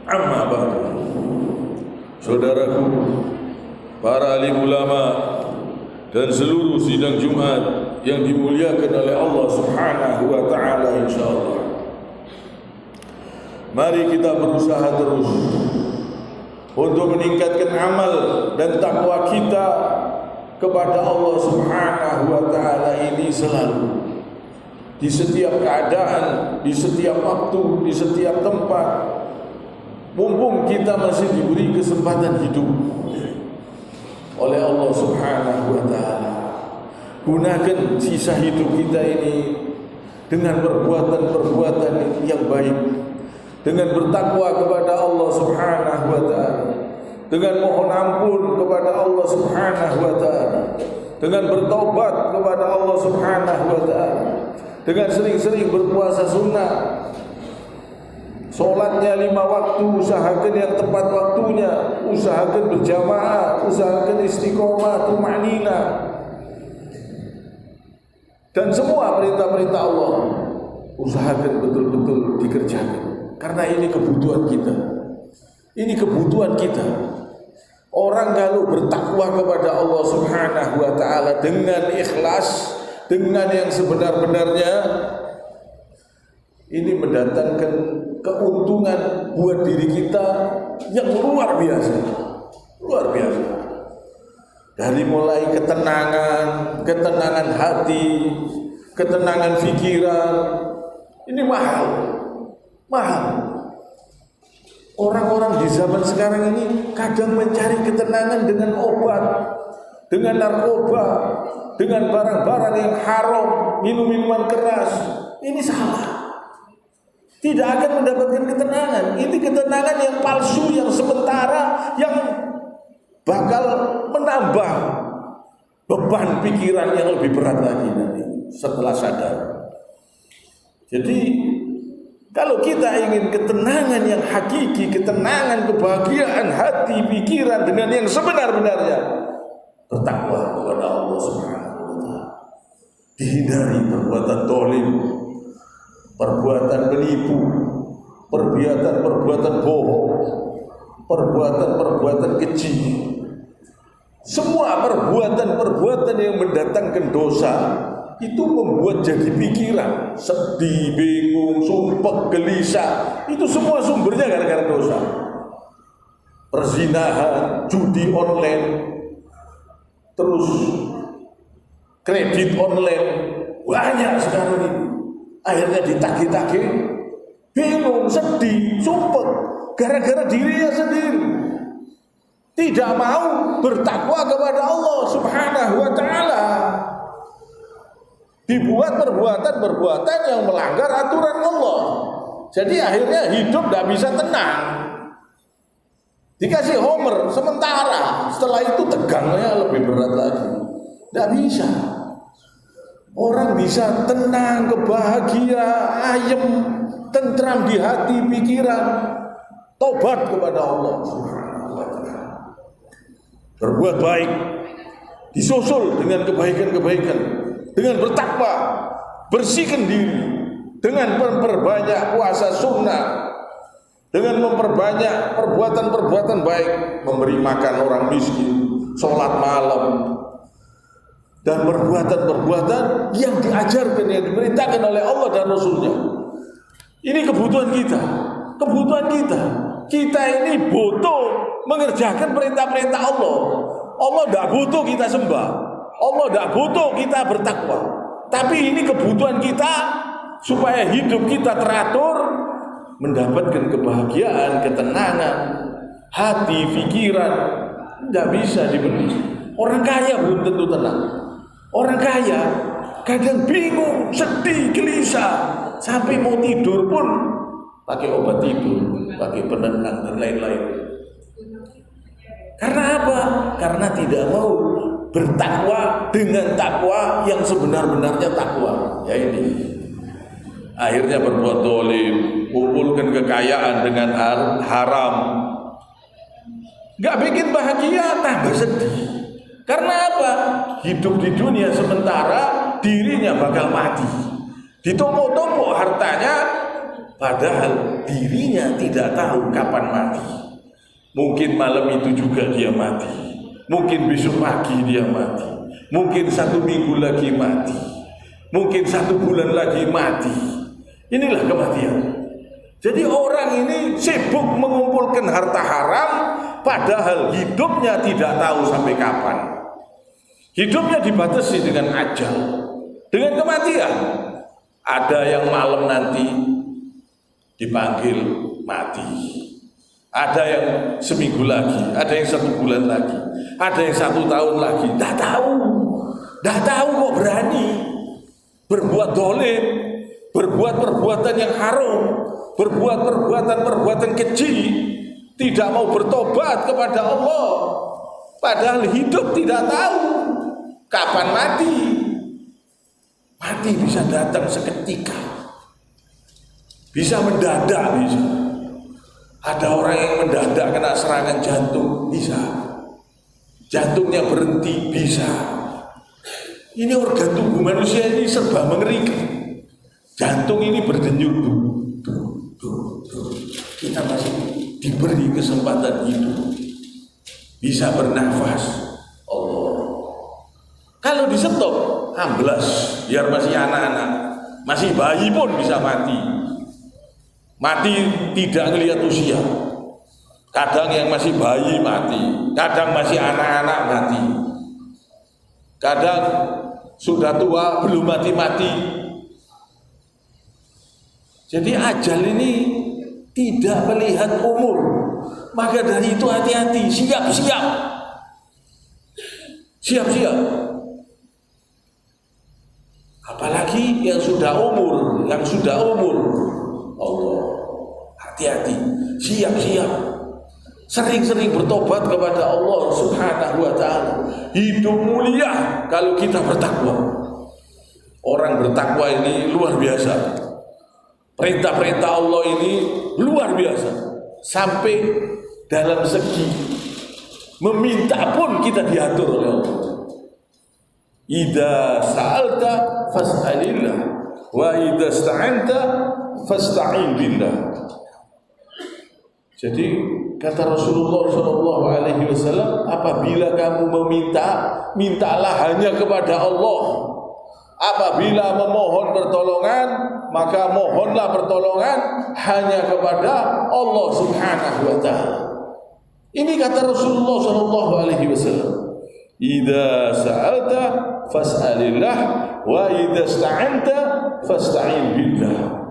Amma ba'du. Saudaraku, para alim ulama dan seluruh sidang Jumat yang dimuliakan oleh Allah Subhanahu wa taala, insyaallah. Mari kita berusaha terus untuk meningkatkan amal dan takwa kita kepada Allah Subhanahu wa taala ini selalu, di setiap keadaan, di setiap waktu, di setiap tempat. Mumpung kita masih diberi kesempatan hidup oleh Allah Subhanahu wa taala, gunakan sisa hidup kita ini dengan perbuatan-perbuatan yang baik, dengan bertakwa kepada Allah Subhanahu wa taala, dengan mohon ampun kepada Allah Subhanahu wa taala, dengan bertaubat kepada Allah Subhanahu wa taala, dengan sering-sering berpuasa sunnah. Solatnya 5 waktu, usahakan yang tepat waktunya, usahakan berjamaah, usahakan istiqomah, tumanina, dan semua perintah-perintah Allah usahakan betul-betul dikerjakan. Karena ini kebutuhan kita. Ini kebutuhan kita. Orang kalau bertakwa kepada Allah Subhanahu wa taala dengan ikhlas, dengan yang sebenar-benarnya, ini mendatangkan keuntungan buat diri kita yang luar biasa. Luar biasa. Dari mulai ketenangan hati, ketenangan pikiran, ini mahal. Mahal. Orang-orang di zaman sekarang ini kadang mencari ketenangan dengan obat, dengan narkoba, dengan barang-barang yang haram, minum-minuman keras. Ini salah. Tidak akan mendapatkan ketenangan. Ini ketenangan yang palsu, yang sementara, yang bakal menambah beban pikiran yang lebih berat lagi nanti setelah sadar. Jadi kalau kita ingin ketenangan yang hakiki, ketenangan, kebahagiaan hati, pikiran dengan yang sebenar-benarnya, bertakwa kepada Allah Subhanahu wa taala. Dihindari perbuatan zalim, perbuatan menipu, perbuatan bohong, perbuatan keji. Semua perbuatan yang mendatangkan dosa itu membuat jadi pikiran sedih, bingung, sumpah, gelisah. Itu semua sumbernya gara-gara dosa. Perzinahan, judi online, terus kredit online, banyak sekarang ini. Akhirnya ditagih-tagih, bingung, sedih, sumpah, gara-gara dirinya sendiri. Tidak mau bertakwa kepada Allah Subhanahu wa taala. Dibuat perbuatan-perbuatan yang melanggar aturan Allah. Jadi akhirnya hidup tidak bisa tenang. Dikasih homer sementara, setelah itu tegangnya lebih berat lagi. Tidak bisa. Orang bisa tenang, kebahagia, ayem, tentram di hati, pikiran, tobat kepada Allah Subhanahu wa taala. Berbuat baik, disusul dengan kebaikan-kebaikan, dengan bertakwa, bersihkan diri, dengan memperbanyak puasa sunnah, dengan memperbanyak perbuatan-perbuatan baik, memberi makan orang miskin, sholat malam, dan perbuatan-perbuatan yang diajarkan, yang diberitakan oleh Allah dan Rasulnya. Ini kebutuhan kita. Kebutuhan kita. Kita ini butuh mengerjakan perintah-perintah Allah. Allah tidak butuh kita sembah. Allah tidak butuh kita bertakwa. Tapi ini kebutuhan kita supaya hidup kita teratur, mendapatkan kebahagiaan, ketenangan, hati, pikiran. Tidak bisa dibeli. Orang kaya belum tentu tenang. Orang kaya kadang bingung, sedih, gelisah, sampai mau tidur pun pakai obat tidur, pakai penenang dan lain-lain. Karena apa? Karena tidak mau bertakwa dengan takwa yang sebenar-benarnya takwa. Ya ini. Akhirnya berbuat zalim, kumpulkan kekayaan dengan haram. Gak bikin bahagia, tambah sedih. Karena apa? Hidup di dunia sementara, dirinya bakal mati. Ditumpuk-tumpuk hartanya, padahal dirinya tidak tahu kapan mati. Mungkin malam itu juga dia mati, mungkin besok pagi dia mati, mungkin 1 minggu lagi mati, mungkin 1 bulan lagi mati. Inilah kematian. Jadi orang ini sibuk mengumpulkan harta haram, padahal hidupnya tidak tahu sampai kapan. Hidupnya dibatasi dengan ajal, dengan kematian. Ada yang malam nanti dipanggil mati, ada yang seminggu lagi, ada yang 1 bulan lagi, ada yang 1 tahun lagi. Tidak tahu kok berani berbuat dolim, berbuat perbuatan yang haram, berbuat perbuatan keji, tidak mau bertobat kepada Allah, padahal hidup tidak tahu kapan mati. Mati bisa datang seketika, bisa mendadak, bisa. Ada orang yang mendadak kena serangan jantung, bisa. Jantungnya berhenti, bisa. Ini organ tubuh manusia ini serba mengerikan. Jantung ini berdenyut, kita masih diberi kesempatan hidup, bisa bernafas. Allah. Kalau di stop, amblas, biar masih anak-anak, masih bayi pun bisa mati. Mati tidak melihat usia. Kadang yang masih bayi mati, kadang masih anak-anak mati, kadang sudah tua belum mati-mati. Jadi ajal ini tidak melihat umur. Maka dari itu hati-hati, siap-siap. Siap-siap. Apalagi yang sudah umur, Allah, hati-hati, siap-siap. Sering-sering bertobat kepada Allah Subhanahu wa ta'ala. Hidup mulia kalau kita bertakwa. Orang bertakwa ini luar biasa. Perintah-perintah Allah ini luar biasa. Sampai dalam segi meminta pun kita diatur oleh Allah. Idza sa'alta fas'alillah wa idza ista'anta fasta'in billah. Jadi kata Rasulullah SAW, apabila kamu meminta, mintalah hanya kepada Allah. Apabila memohon pertolongan, maka mohonlah pertolongan hanya kepada Allah Subhanahu wa ta'ala. Ini kata Rasulullah SAW. Idza sa'alta fas'alillah wa idza ista'anta fasta'in billah.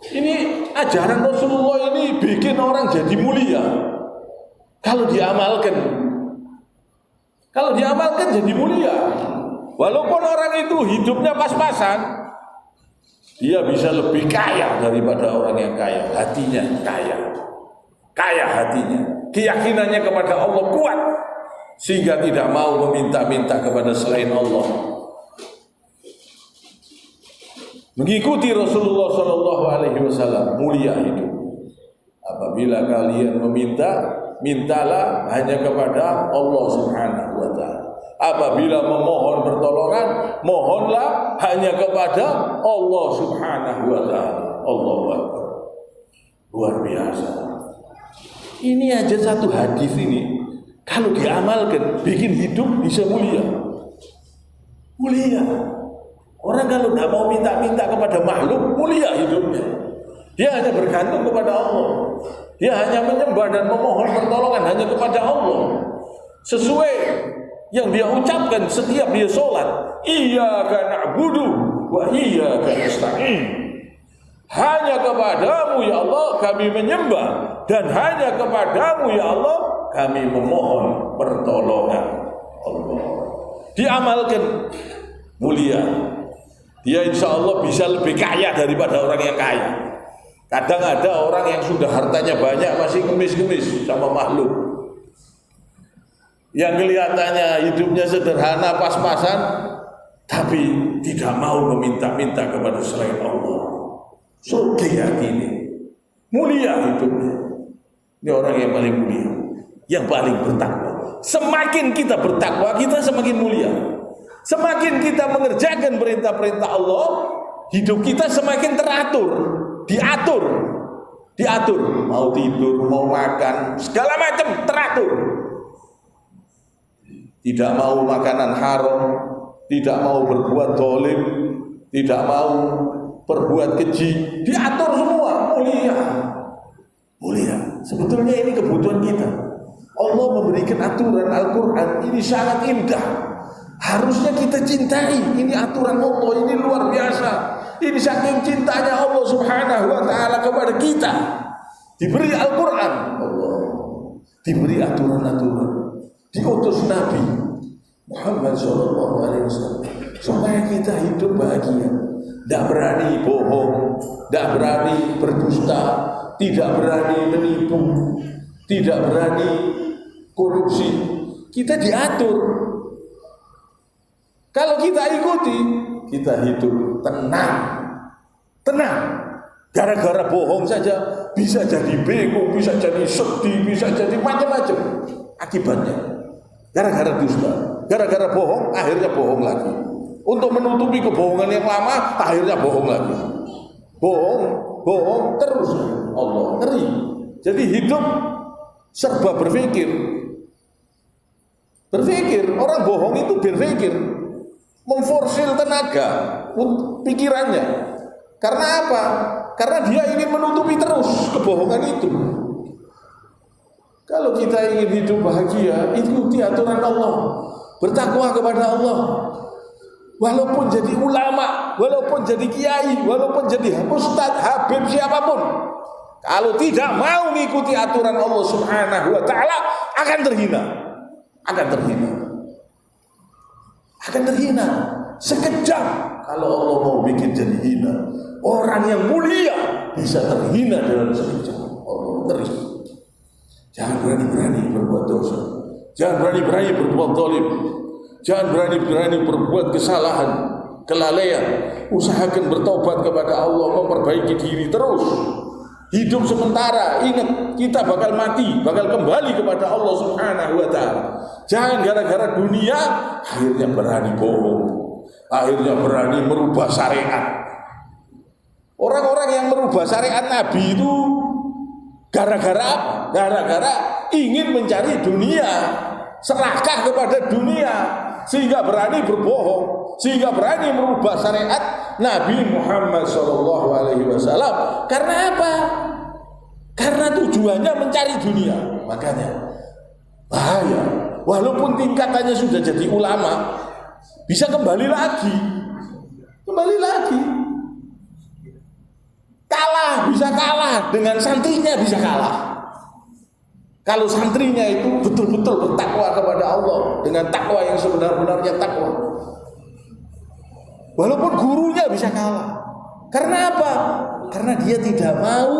Ini ajaran Rasulullah ini bikin orang jadi mulia. Kalau diamalkan jadi mulia. Walaupun orang itu hidupnya pas-pasan, dia bisa lebih kaya daripada orang yang kaya. Hatinya kaya hatinya. Keyakinannya kepada Allah kuat, sehingga tidak mau meminta-minta kepada selain Allah. Mengikuti Rasulullah SAW, mulia hidup. Apabila kalian meminta, mintalah hanya kepada Allah Subhanahu wa ta'ala. Apabila memohon pertolongan, mohonlah hanya kepada Allah Subhanahu wa ta'ala. Allahu Akbar. Luar biasa. Ini aja satu hadis ini, kalau diamalkan, bikin hidup bisa mulia. Mulia. Orang kalau tidak mau minta-minta kepada makhluk, mulia hidupnya. Dia hanya bergantung kepada Allah. Dia hanya menyembah dan memohon pertolongan hanya kepada Allah. Sesuai yang dia ucapkan setiap dia sholat, iyyaka na'budu wa iyyaka nasta'in. Hanya kepadamu ya Allah kami menyembah, dan hanya kepadamu ya Allah kami memohon pertolongan. Allah. Diamalkan, mulia. Dia insya Allah bisa lebih kaya daripada orang yang kaya. Kadang ada orang yang sudah hartanya banyak masih ngemis-ngemis sama makhluk, yang kelihatannya hidupnya sederhana, pas-pasan, tapi tidak mau meminta-minta kepada selain Allah. Sugi hati ini, mulia hidupnya. Ini orang yang paling mulia, yang paling bertakwa. Semakin kita bertakwa, kita semakin mulia. Semakin kita mengerjakan perintah-perintah Allah, hidup kita semakin teratur. diatur, mau tidur, mau makan, segala macam teratur. Tidak mau makanan haram, tidak mau berbuat dolim, tidak mau berbuat keji, diatur semua, mulia. Sebetulnya ini kebutuhan kita. Allah memberikan aturan Al-Quran ini sangat indah. Harusnya kita cintai. Ini aturan Allah, ini luar biasa. Ini saking cintanya Allah Subhanahu wa ta'ala kepada kita. Diberi Al-Quran, Allah diberi aturan-aturan, diutus Nabi Muhammad SAW supaya kita hidup bahagia. Tidak berani bohong, tidak berani berdusta, tidak berani menipu, tidak berani korupsi. Kita diatur. Kalau kita ikuti, kita hidup tenang. Gara-gara bohong saja bisa jadi bingung, bisa jadi sedih, bisa jadi macam-macam akibatnya. Gara-gara dusta, gara-gara bohong, akhirnya bohong lagi. Untuk menutupi kebohongan yang lama, akhirnya bohong lagi. Bohong terus. Allah ngeri. Jadi hidup serba berpikir. Orang bohong itu berpikir, memforsil tenaga pikirannya. Karena apa? Karena dia ingin menutupi terus kebohongan itu. Kalau kita ingin hidup bahagia, ikuti aturan Allah, bertakwa kepada Allah. Walaupun jadi ulama, walaupun jadi kiai, walaupun jadi ustadz, habib, siapapun, kalau tidak mau mengikuti aturan Allah Subhanahu wa ta'ala, akan terhina. Sekejap kalau Allah mau bikin jadi hina. Orang yang mulia bisa terhina dalam sekejap. Allah ngeri. Jangan berani-berani berbuat dosa. Jangan berani-berani berbuat zalim. Jangan berani-berani berbuat kesalahan, kelalaian. Usahakan bertobat kepada Allah, memperbaiki diri terus. Hidup sementara, ingat kita bakal mati, bakal kembali kepada Allah Subhanahu wa ta'ala. Jangan gara-gara dunia akhirnya berani bohong, akhirnya berani merubah syariat. Orang-orang yang merubah syariat Nabi itu gara-gara apa? Gara-gara ingin mencari dunia, serakah kepada dunia, sehingga berani berbohong, sehingga berani merubah syariat Nabi Muhammad SAW. Karena apa? Karena tujuannya mencari dunia. Makanya bahaya. Walaupun tingkatannya sudah jadi ulama, bisa kembali lagi. Bisa kalah dengan santrinya, bisa kalah. Kalau santrinya itu betul-betul bertakwa kepada Allah dengan takwa yang sebenar-benarnya takwa, walaupun gurunya bisa kalah. Karena apa? Karena dia tidak mau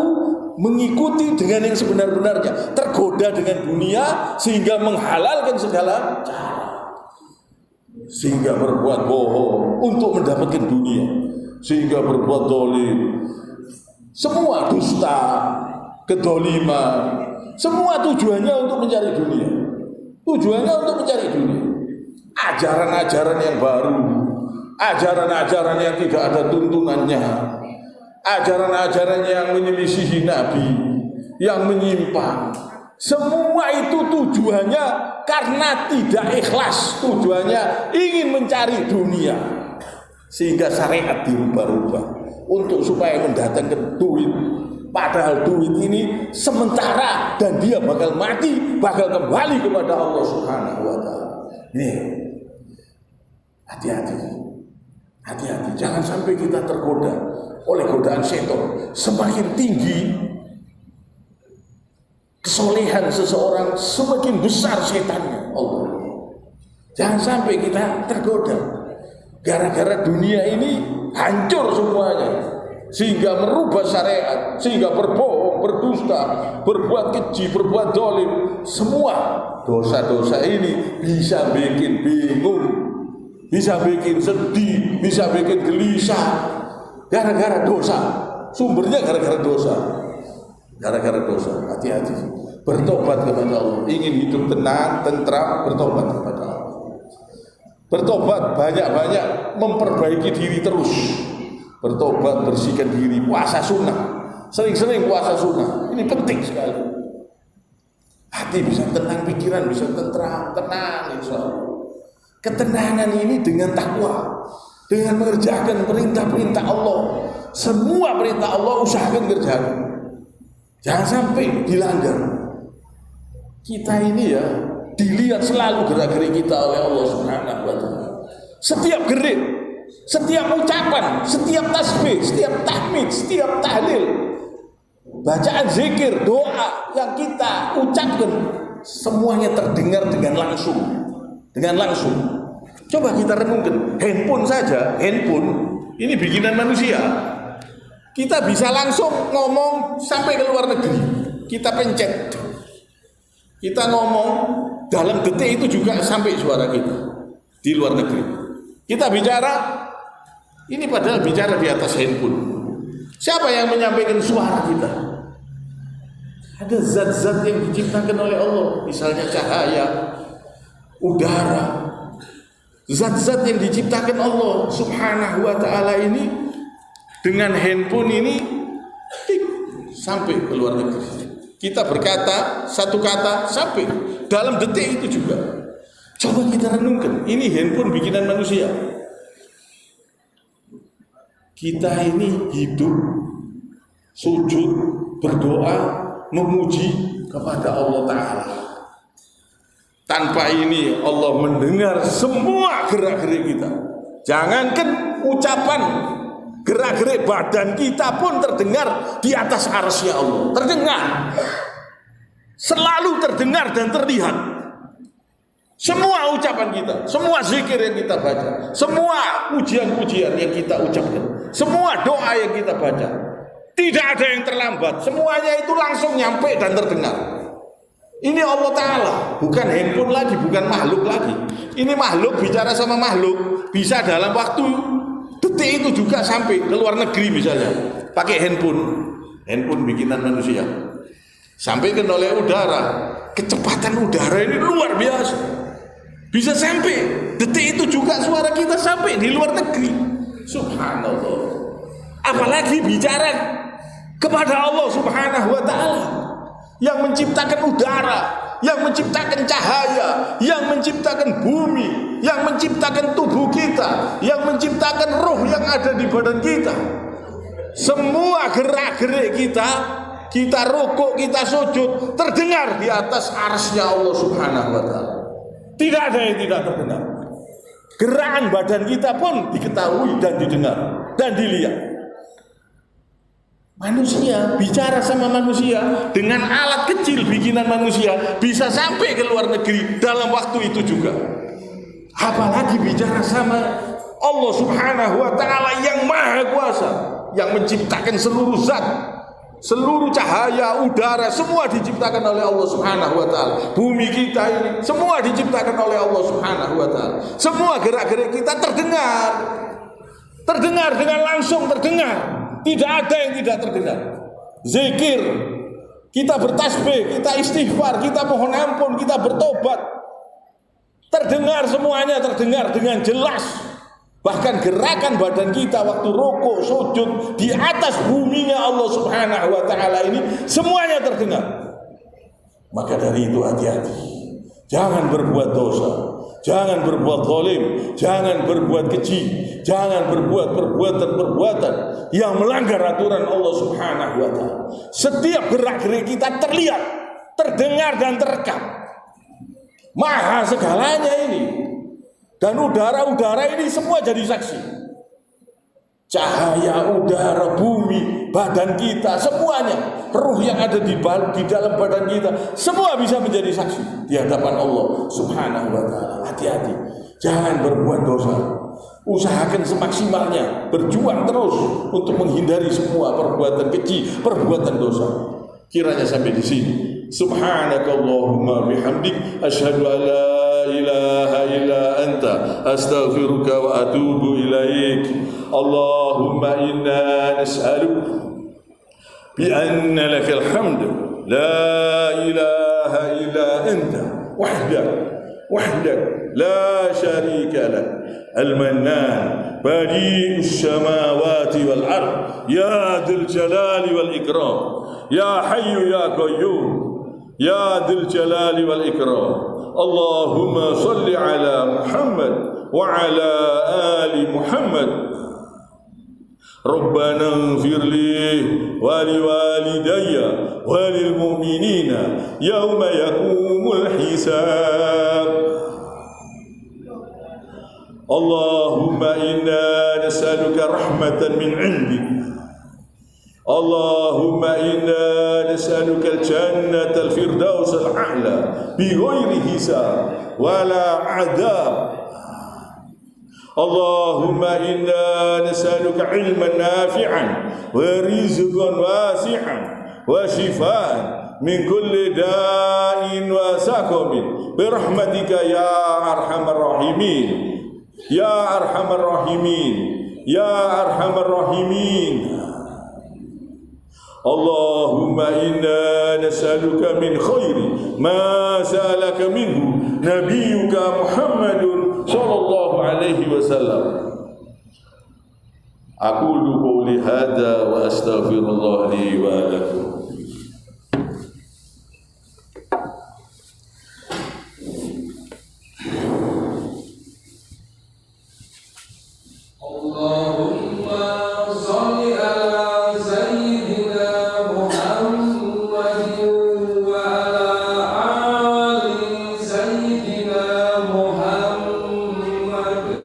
mengikuti dengan yang sebenar-benarnya, tergoda dengan dunia sehingga menghalalkan segala cara, sehingga berbuat bohong untuk mendapatkan dunia, sehingga berbuat zalim, semua dusta, kedoliman, semua tujuannya untuk mencari dunia. Ajaran-ajaran yang baru, ajaran-ajaran yang tidak ada tuntunannya, ajaran-ajaran yang menyelisihi Nabi, yang menyimpang, semua itu tujuannya karena tidak ikhlas. Tujuannya ingin mencari dunia, sehingga syariat dirubah-rubah untuk supaya mendatangkan duit. Padahal duit ini sementara dan dia bakal mati, bakal kembali kepada Allah Subhanahu wa ta'ala. Ini hati-hati, jangan sampai kita tergoda oleh godaan setan. Semakin tinggi kesolehan seseorang, semakin besar setannya. Allah, jangan sampai kita tergoda gara-gara dunia ini hancur semuanya, sehingga merubah syariat, sehingga berbohong, berdusta, berbuat keji, berbuat zalim. Semua dosa-dosa ini bisa bikin bingung, bisa bikin sedih, bisa bikin gelisah, gara-gara dosa. Sumbernya gara-gara dosa. Hati-hati, bertobat kepada Allah. Ingin hidup tenang, tentram, bertobat kepada Allah. Bertobat banyak-banyak, memperbaiki diri terus. Bertobat, bersihkan diri, puasa sunnah. Sering-sering puasa sunnah. Ini penting sekali. Hati bisa tenang, pikiran bisa tenang insya Allah. Ketenangan ini dengan takwa, dengan mengerjakan perintah-perintah Allah. Semua perintah Allah usahakan kerjakan. Jangan sampai dilanggar. Kita ini ya dilihat selalu gerak-gerik kita oleh Allah Subhanahu wa taala. Setiap gerik, setiap ucapan, setiap tasbih, setiap tahmid, setiap tahlil, bacaan zikir, doa yang kita ucapkan semuanya terdengar dengan langsung. Dengan langsung. Coba kita renungkan, handphone saja, handphone ini bikinan manusia. Kita bisa langsung ngomong sampai ke luar negeri. Kita pencet. Kita ngomong dalam detik itu juga sampai suara kita di luar negeri. Kita bicara, ini padahal bicara di atas handphone. Siapa yang menyampaikan suara kita? Ada zat-zat yang diciptakan oleh Allah, misalnya cahaya, udara, zat-zat yang diciptakan Allah Subhanahu wa ta'ala ini dengan handphone ini sampai ke luar negeri. Kita berkata satu kata sampai dalam detik itu juga. Coba kita renungkan, ini handphone bikinan manusia. Kita ini hidup, sujud, berdoa, memuji kepada Allah Ta'ala. Tanpa ini Allah mendengar semua gerak-gerik kita. Jangankan ucapan, gerak-gerik badan kita pun terdengar di atas arsy Allah. Terdengar. Selalu terdengar dan terlihat. Semua ucapan kita, semua zikir yang kita baca, semua pujian-pujian yang kita ucapkan, semua doa yang kita baca, tidak ada yang terlambat. Semuanya itu langsung nyampe dan terdengar. Ini Allah Ta'ala, bukan handphone lagi, bukan makhluk lagi. Ini makhluk bicara sama makhluk, bisa dalam waktu detik itu juga sampai ke luar negeri misalnya, pakai handphone bikinan manusia. Sampaikan oleh udara, kecepatan udara ini luar biasa. Bisa sampai, detik itu juga suara kita sampai di luar negeri. Subhanallah. Apalagi bicara kepada Allah Subhanahu wa ta'ala yang menciptakan udara, yang menciptakan cahaya, yang menciptakan bumi, yang menciptakan tubuh kita, yang menciptakan roh yang ada di badan kita. Semua gerak-gerik kita rukuk, kita sujud, terdengar di atas arsy-Nya Allah Subhanahu wa ta'ala. Tidak ada yang tidak terdengar. Gerakan badan kita pun diketahui dan didengar dan dilihat. Manusia bicara sama manusia dengan alat kecil bikinan manusia bisa sampai ke luar negeri dalam waktu itu juga. Apalagi bicara sama Allah Subhanahu wa ta'ala yang maha kuasa, yang menciptakan seluruh zat, seluruh cahaya, udara, semua diciptakan oleh Allah Subhanahu wa ta'ala. Bumi kita ini semua diciptakan oleh Allah Subhanahu wa ta'ala. Semua gerak-gerik kita terdengar. Terdengar dengan langsung terdengar. Tidak ada yang tidak terdengar. Zikir, kita bertasbih, kita istighfar, kita mohon ampun, kita bertobat. Terdengar semuanya, terdengar dengan jelas. Bahkan gerakan badan kita waktu rukuk, sujud di atas buminya Allah Subhanahu wa ta'ala ini semuanya terdengar. Maka dari itu hati-hati. Jangan berbuat dosa, jangan berbuat zalim, jangan berbuat keji, jangan berbuat perbuatan-perbuatan yang melanggar aturan Allah Subhanahu wa ta'ala. Setiap gerak-gerik kita terlihat, terdengar dan terekam. Maha segalanya ini. Dan udara-udara ini semua jadi saksi. Cahaya, udara, bumi, badan kita, semuanya, ruh yang ada di dalam badan kita, semua bisa menjadi saksi di hadapan Allah Subhanahu wa ta'ala. Hati-hati, jangan berbuat dosa. Usahakan semaksimalnya, berjuang terus untuk menghindari semua perbuatan keji, perbuatan dosa. Kiranya sampai di sini. Subhanakallahumma bihamdik, asyhadu an la ilaha illa anta, astaghfiruka wa atubu ilaik. Allahumma inna nas'aluka bi anna lakal hamd, la ilaha illa anta wahdak la syarika lak, al-mannan بديع السماوات والأرض يا ذا الجلال والإكرام يا حي يا قيوم يا ذا الجلال والإكرام اللهم صل على محمد وعلى آل محمد ربنا اغفر لي ولوالدي وللمؤمنين يوم يقوم الحساب اللهم إنا نسألك رحمة من عندك اللهم إنا نسألك الجنة الفردوس الأعلى بغير حساب ولا عذاب اللهم إنا نسألك علما نافعا ورزقا واسعا وشفاء من كل داء وسقم برحمتك يا أرحم الراحمين يا أرحم الراحمين يا أرحم الراحمين اللهم إنا نسألك من خير ما سألك منه نبيك محمد صلى الله عليه وسلم أقول قولي هذا وأستغفر الله لي ولكم